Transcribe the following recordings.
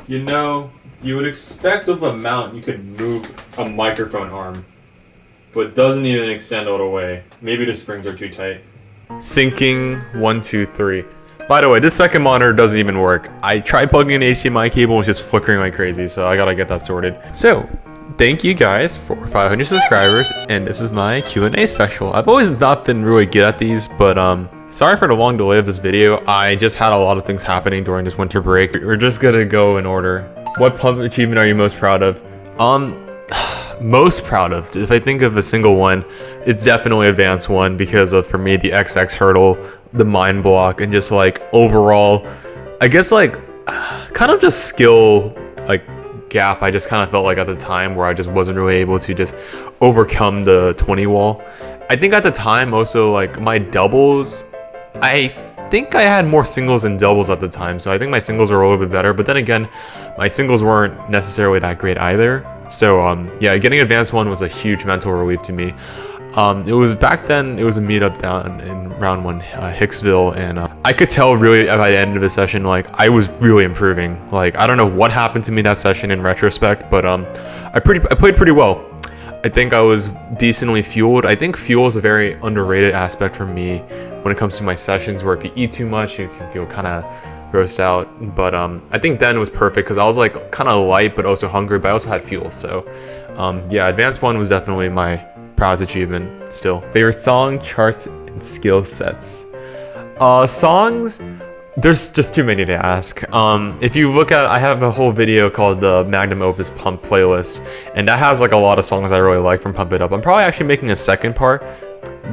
You know, you would expect with a mount you could move a microphone arm, but it doesn't even extend all the way. Maybe the springs are too tight. Syncing 1, 2, 3. By the way, this second monitor doesn't even work. I tried plugging in the HDMI cable and it's just flickering like crazy, so I gotta get that sorted. So, thank you guys for 500 subscribers, and this is my Q&A special. I've always not been really good at these, but sorry for the long delay of this video. I just had a lot of things happening during this winter break. We're just gonna go in order. What pump achievement are you most proud of? Most proud of, if I think of a single one, it's definitely Advanced 1 because of, for me, the XX hurdle, the mind block, and just like overall, I guess like kind of just skill like gap I just kind of felt like at the time where I just wasn't really able to just overcome the 20 wall. I think at the time also like my doubles, I think I had more singles than doubles at the time, so I think my singles were a little bit better, but then again my singles weren't necessarily that great either. So yeah, getting Advanced 1 was a huge mental relief to me. It was back then, it was a meetup down in round 1 Hicksville, and I could tell really by the end of the session like I was really improving. Like I don't know what happened to me that session in retrospect, but I played pretty well. I think I was decently fueled. I think fuel is a very underrated aspect for me when it comes to my sessions, where if you eat too much you can feel kind of grossed out, but I think then it was perfect because I was like kind of light but also hungry, but I also had fuel. So yeah, Advanced 1 was definitely my proudest achievement still. Favorite song, charts, and skill sets. Songs, there's just too many to ask. If you look at, I have a whole video called the Magnum Opus Pump playlist, and that has like a lot of songs I really like from Pump It Up. I'm probably actually making a second part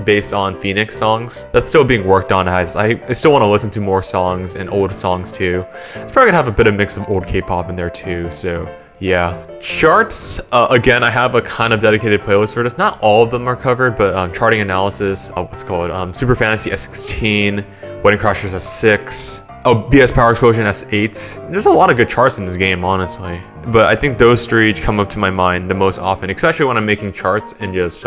based on Phoenix songs. That's still being worked on, as I still want to listen to more songs and old songs too. It's probably gonna have a bit of mix of old K-pop in there too, so yeah. Charts, again, I have a kind of dedicated playlist for this. Not all of them are covered, but charting analysis, what's it called? Super Fantasy S16, Wedding Crashers S6, BS Power Explosion S8. There's a lot of good charts in this game, honestly. But I think those three come up to my mind the most often, especially when I'm making charts and just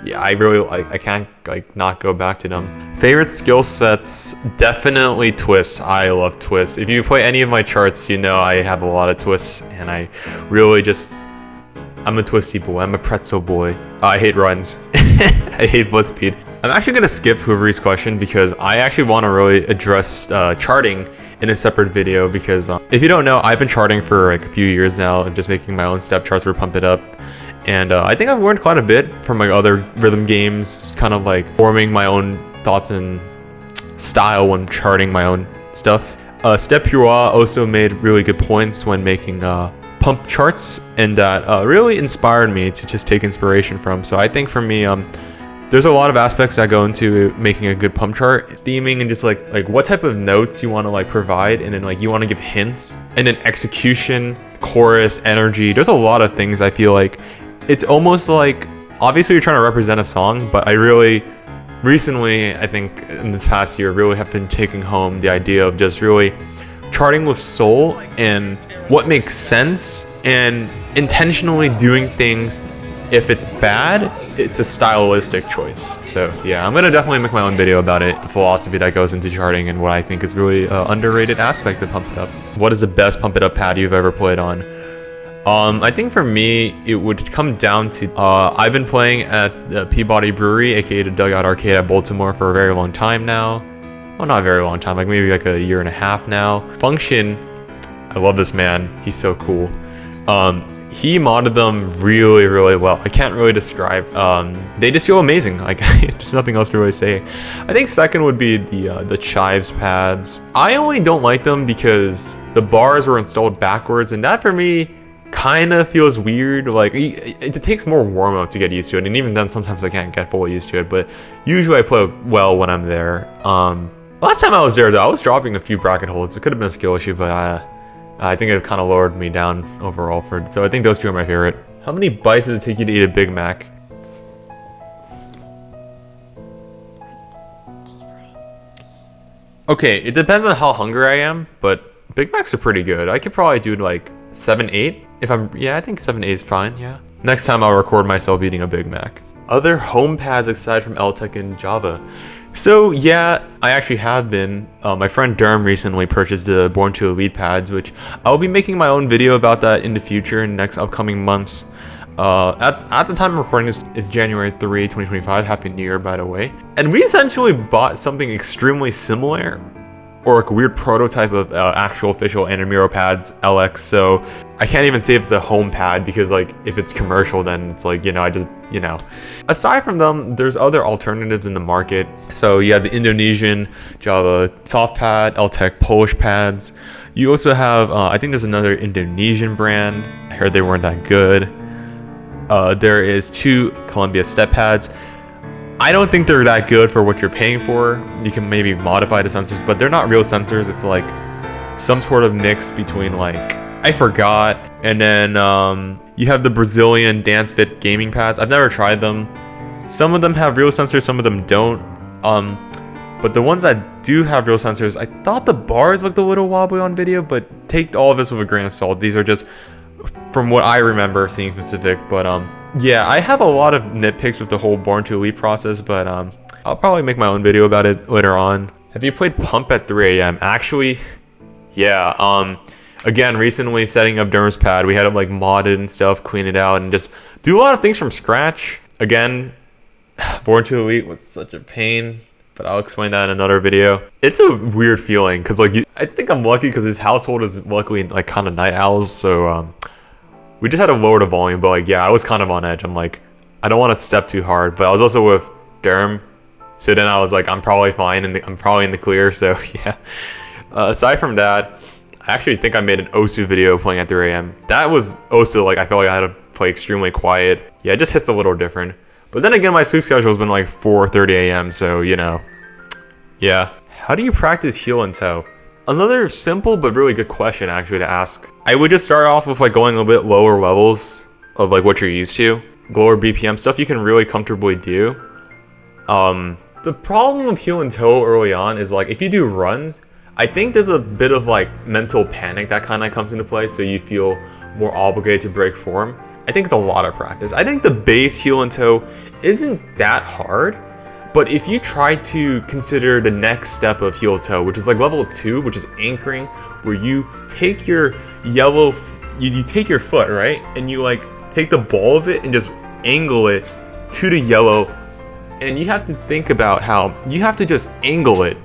yeah, I can't like not go back to them. Favorite skill sets, definitely twists. I love twists. If you play any of my charts, you know I have a lot of twists, and I really just, I'm a twisty boy. I'm a pretzel boy. I hate runs. I hate blitz speed. I'm actually gonna skip Hoovery's question because I actually want to really address charting in a separate video, because if you don't know, I've been charting for like a few years now and just making my own step charts for Pump It Up. And I think I've learned quite a bit from like other rhythm games, kind of like forming my own thoughts and style when charting my own stuff. Step Pure also made really good points when making pump charts, and that really inspired me to just take inspiration from. So I think for me, there's a lot of aspects that go into making a good pump chart. Theming and just like what type of notes you want to like provide, and then like you want to give hints, and then execution, chorus, energy. There's a lot of things I feel like. It's almost like, obviously you're trying to represent a song, but I really, recently, I think in this past year, really have been taking home the idea of just really charting with soul and what makes sense, and intentionally doing things. If it's bad, it's a stylistic choice. So yeah, I'm gonna definitely make my own video about it, the philosophy that goes into charting and what I think is really underrated aspect of Pump It Up. What is the best Pump It Up pad you've ever played on? I think for me, it would come down to, I've been playing at the Peabody Brewery, aka the Dugout Arcade at Baltimore, for a very long time now. Well, not a very long time, like maybe like a year and a half now. Function, I love this man, he's so cool. He modded them really, really well. I can't really describe, they just feel amazing. Like, there's nothing else to really say. I think second would be the Chives pads. I only don't like them because the bars were installed backwards, and that for me kind of feels weird. Like it takes more warm up to get used to it, and even then sometimes I can't get fully used to it, but usually I play well when I'm there. Last time I was there though, I was dropping a few bracket holds. It could have been a skill issue, but I think it kind of lowered me down overall so I think those two are my favorite. How many bites does it take you to eat a Big Mac? Okay, it depends on how hungry I am, but Big Macs are pretty good. I could probably do like 7, 8 if I'm, yeah, I think 7, 8 is fine, yeah. Next time I'll record myself eating a Big Mac. Other home pads aside from LTech and Java. So yeah, I actually have been. My friend Derm recently purchased the Born to Elite pads, which I'll be making my own video about that in the future in the next upcoming months. At the time of recording this is January 3, 2025. Happy New Year, by the way. And we essentially bought something extremely similar, or like a weird prototype of actual official Anamiro pads LX. So I can't even say if it's a home pad because like if it's commercial, then it's like, I just, Aside from them, there's other alternatives in the market. So you have the Indonesian Java soft pad, LTech Polish pads. You also have, I think there's another Indonesian brand. I heard they weren't that good. There is 2 Columbia step pads. I don't think they're that good for what you're paying for. You can maybe modify the sensors, but they're not real sensors. It's like some sort of mix between like, I forgot. And then you have the Brazilian Dance Fit gaming pads. I've never tried them. Some of them have real sensors, some of them don't. But the ones that do have real sensors, I thought the bars looked a little wobbly on video, but take all of this with a grain of salt. These are just from what I remember seeing specific, but yeah, I have a lot of nitpicks with the whole Born to Elite process, but I'll probably make my own video about it later on. Have you played Pump at 3 a.m? Actually, yeah. Again, recently setting up Derm's pad, we had it like modded and stuff, clean it out, and just do a lot of things from scratch. Again, Born to Elite was such a pain, but I'll explain that in another video. It's a weird feeling because like I think I'm lucky because his household is luckily like kind of night owls, so we just had to lower the volume. But like, yeah, I was kind of on edge. I'm like, I don't want to step too hard, but I was also with Derm, so then I was like, I'm probably fine and I'm probably in the clear. So yeah. Aside from that, I actually think I made an Osu video playing at 3 a.m. That was also like I felt like I had to play extremely quiet. Yeah, it just hits a little different. But then again, my sleep schedule has been like 4:30 a.m. So yeah. How do you practice heel and toe? Another simple but really good question actually to ask. I would just start off with like going a bit lower levels of like what you're used to. Lower BPM stuff you can really comfortably do. The problem with heel and toe early on is like if you do runs, I think there's a bit of like mental panic that kind of comes into play, so you feel more obligated to break form. I think it's a lot of practice. I think the base heel and toe isn't that hard. But if you try to consider the next step of heel toe, which is like level 2, which is anchoring, where you take your yellow, you take your foot, right? And you like take the ball of it and just angle it to the yellow. And you have to think about how you have to just angle it.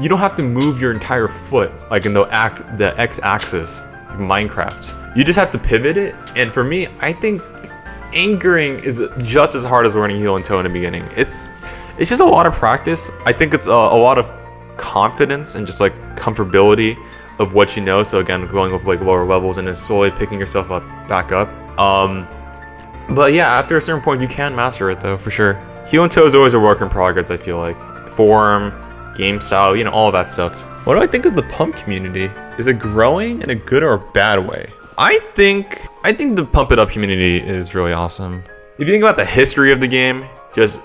You don't have to move your entire foot like in the x-axis, like Minecraft. You just have to pivot it. And for me, I think anchoring is just as hard as learning heel and toe in the beginning. It's just a lot of practice. I think it's a lot of confidence and just like comfortability of what you know. So again, going with like lower levels and then slowly picking yourself back up. But yeah, after a certain point, you can master it though, for sure. Heel and toe is always a work in progress, I feel like. Form, game style, all of that stuff. What do I think of the pump community? Is it growing in a good or bad way? I think the Pump It Up community is really awesome. If you think about the history of the game, just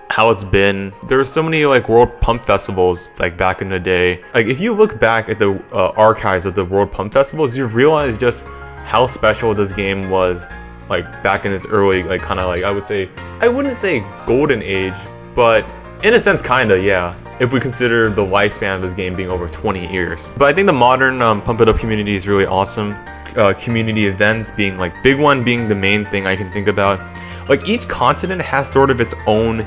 how it's been, there were so many like World Pump Festivals like back in the day. Like if you look back at the archives of the World Pump Festivals, you realize just how special this game was like back in its early like kind of like I wouldn't say golden age, but in a sense kinda, yeah, if we consider the lifespan of this game being over 20 years. But I think the modern Pump It Up community is really awesome. Community events being like big one being the main thing I can think about. Like each continent has sort of its own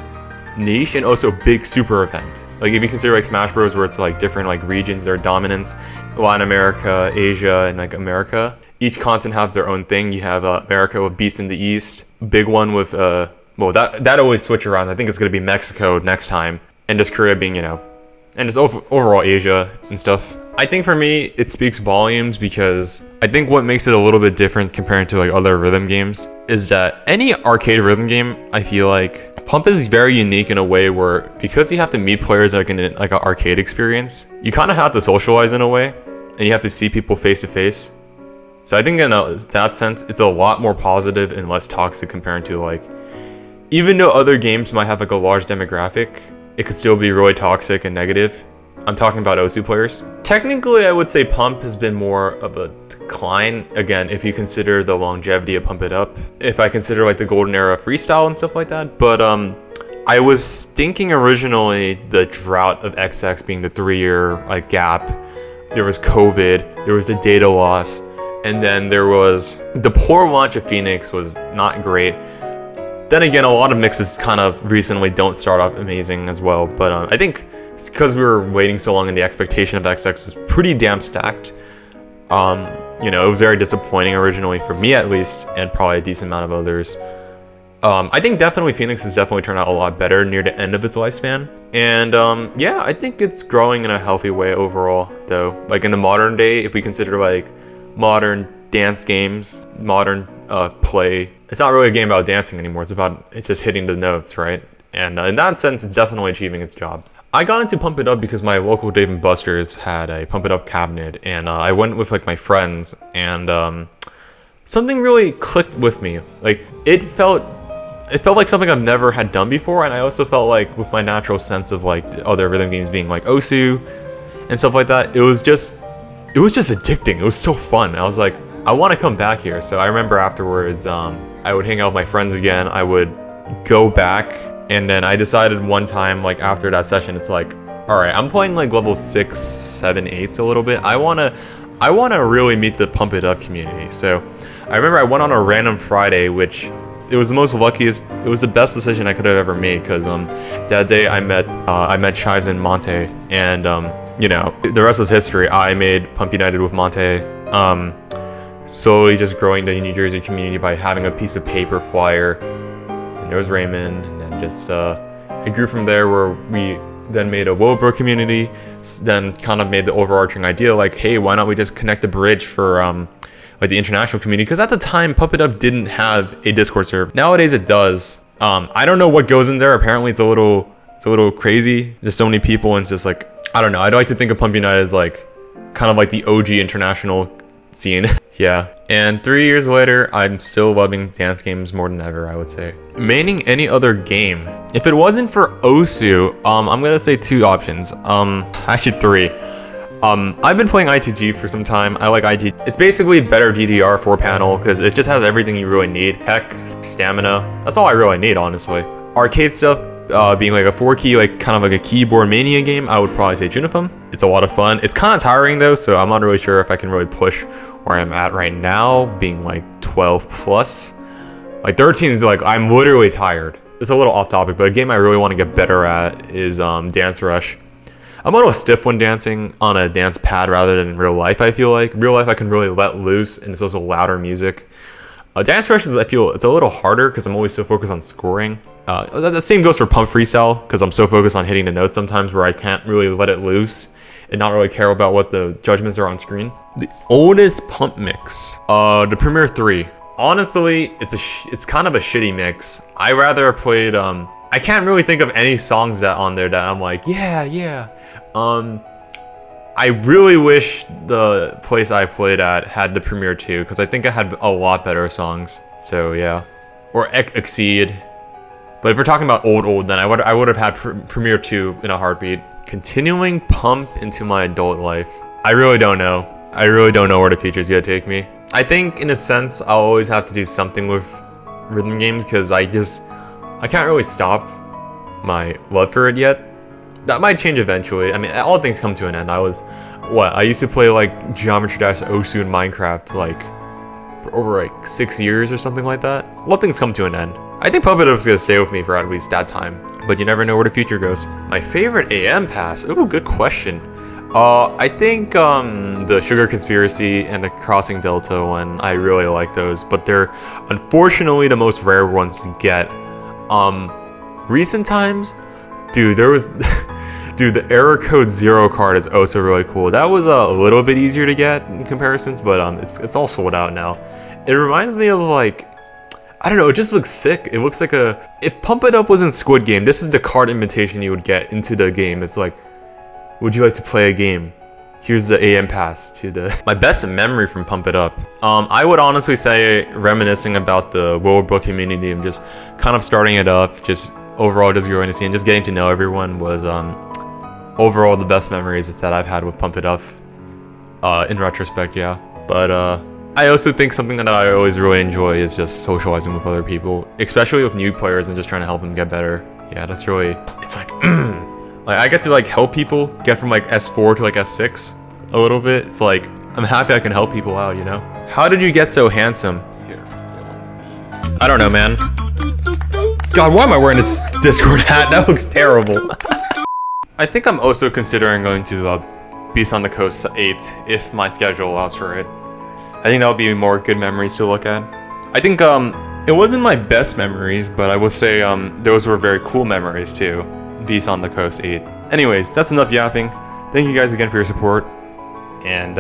niche and also big super event. Like if you consider like Smash Bros, where it's like different like regions or dominance, Latin America, Asia, and like America, each continent has their own thing. You have America with Beast in the East, big one with well that always switch around. I think it's gonna be Mexico next time, and just Korea being and just overall Asia and stuff. I think for me it speaks volumes because I think what makes it a little bit different compared to like other rhythm games is that any arcade rhythm game, I feel like Pump is very unique in a way where because you have to meet players like in like an arcade experience, you kind of have to socialize in a way, and you have to see people face to face. So I think in that sense, it's a lot more positive and less toxic compared to like, even though other games might have like a large demographic, it could still be really toxic and negative. I'm talking about Osu players. Technically, I would say Pump has been more of a decline, again, if you consider the longevity of Pump It Up. If I consider like the golden era of freestyle and stuff like that. But I was thinking originally the drought of XX being the 3-year like gap. There was COVID, there was the data loss, and then there was the poor launch of Phoenix was not great. Then again, a lot of mixes kind of recently don't start off amazing as well. But I think it's because we were waiting so long and the expectation of XX was pretty damn stacked. You know, it was very disappointing originally for me at least, and probably a decent amount of others. I think definitely Phoenix has definitely turned out a lot better near the end of its lifespan. And yeah, I think it's growing in a healthy way overall though. Like in the modern day, if we consider like modern dance games, modern play, it's not really a game about dancing anymore. It's just hitting the notes, right? And in that sense, it's definitely achieving its job. I got into Pump It Up because my local Dave & Buster's had a Pump It Up cabinet, and I went with like my friends, and something really clicked with me. Like it felt like something I've never had done before, and I also felt like with my natural sense of like other rhythm games being like Osu and stuff like that, it was just addicting. It was so fun. I was like, I want to come back here. So I remember afterwards, I would hang out with my friends again. I would go back, and then I decided one time, like after that session, it's like, all right, I'm playing like level 6, 7, 8 a little bit. I wanna really meet the Pump It Up community. So I remember I went on a random Friday, which it was the most luckiest. It was the best decision I could have ever made because that day I met Chives and Monte, and you know, the rest was history. I made Pump United with Monte. Slowly just growing the New Jersey community by having a piece of paper flyer. And there was Raymond, and then just it grew from there where we then made a Willowbrook community, then kind of made the overarching idea like, hey, why not we just connect the bridge for like the international community? Because at the time, Pump It Up didn't have a Discord server. Nowadays it does. I don't know what goes in there. Apparently it's a little crazy. There's so many people, and it's just like, I don't know. I'd like to think of Pump United as like kind of like the OG international scene. Yeah. And 3 years later, I'm still loving dance games more than ever, I would say. Maining any other game. If it wasn't for Osu, I'm gonna say 2 options. Actually 3. I've been playing ITG for some time. I like ITG. It's basically better DDR 4-panel because it just has everything you really need. Heck, stamina. That's all I really need, honestly. Arcade stuff, being like a 4-key, like kind of like a keyboard mania game, I would probably say Junifum. It's a lot of fun. It's kind of tiring though, so I'm not really sure if I can really push where I'm at right now, being like 12 plus. Like 13 is like, I'm literally tired. It's a little off topic, but a game I really want to get better at is Dance Rush. I'm a little stiff when dancing on a dance pad rather than in real life, I feel like. Real life I can really let loose, and it's also louder music. Dance Rush is, I feel, it's a little harder because I'm always so focused on scoring. The same goes for Pump Freestyle, because I'm so focused on hitting the notes sometimes where I can't really let it loose and not really care about what the judgments are on screen. The oldest Pump mix, the Premiere 3. Honestly, it's kind of a shitty mix. I rather played, I can't really think of any songs that on there that I'm like, yeah. I really wish the place I played at had the Premiere 2, because I think I had a lot better songs. So yeah, or Exceed. But if we're talking about old, then I would have had Premiere 2 in a heartbeat. Continuing Pump into my adult life, I really don't know. I really don't know where the future's gonna take me. I think in a sense I'll always have to do something with rhythm games because I can't really stop my love for it yet. That might change eventually. I mean, all things come to an end. I used to play like Geometry Dash Osu in Minecraft like for over like 6 years or something like that. All things come to an end. I think Pump It Up's gonna stay with me for at least that time, but you never know where the future goes. My favorite AM pass? Ooh, good question. I think the Sugar Conspiracy and the Crossing Delta one, I really like those, but they're unfortunately the most rare ones to get. Recent times, dude, the Error Code 0 card is also really cool. That was a little bit easier to get in comparisons, but it's all sold out now. It reminds me of like, I don't know, it just looks sick. It looks like if Pump It Up was in Squid Game, this is the card invitation you would get into the game. It's like, would you like to play a game? Here's the AM pass to the... My best memory from Pump It Up. I would honestly say reminiscing about the Willowbrook community and just kind of starting it up, just overall just growing to see and just getting to know everyone was overall the best memories that I've had with Pump It Up. In retrospect, yeah. But I also think something that I always really enjoy is just socializing with other people, especially with new players and just trying to help them get better. Yeah, that's really, it's like, like I get to like help people get from like S4 to like S6 a little bit. It's like, I'm happy I can help people out, you know? How did you get so handsome? I don't know, man. God, why am I wearing this Discord hat? That looks terrible. I think I'm also considering going to the Beast on the Coast 8 if my schedule allows for it. I think that would be more good memories to look at. I think it wasn't my best memories, but I will say those were very cool memories too. Beast on the Coast 8. Anyways, that's enough yapping. Thank you guys again for your support, and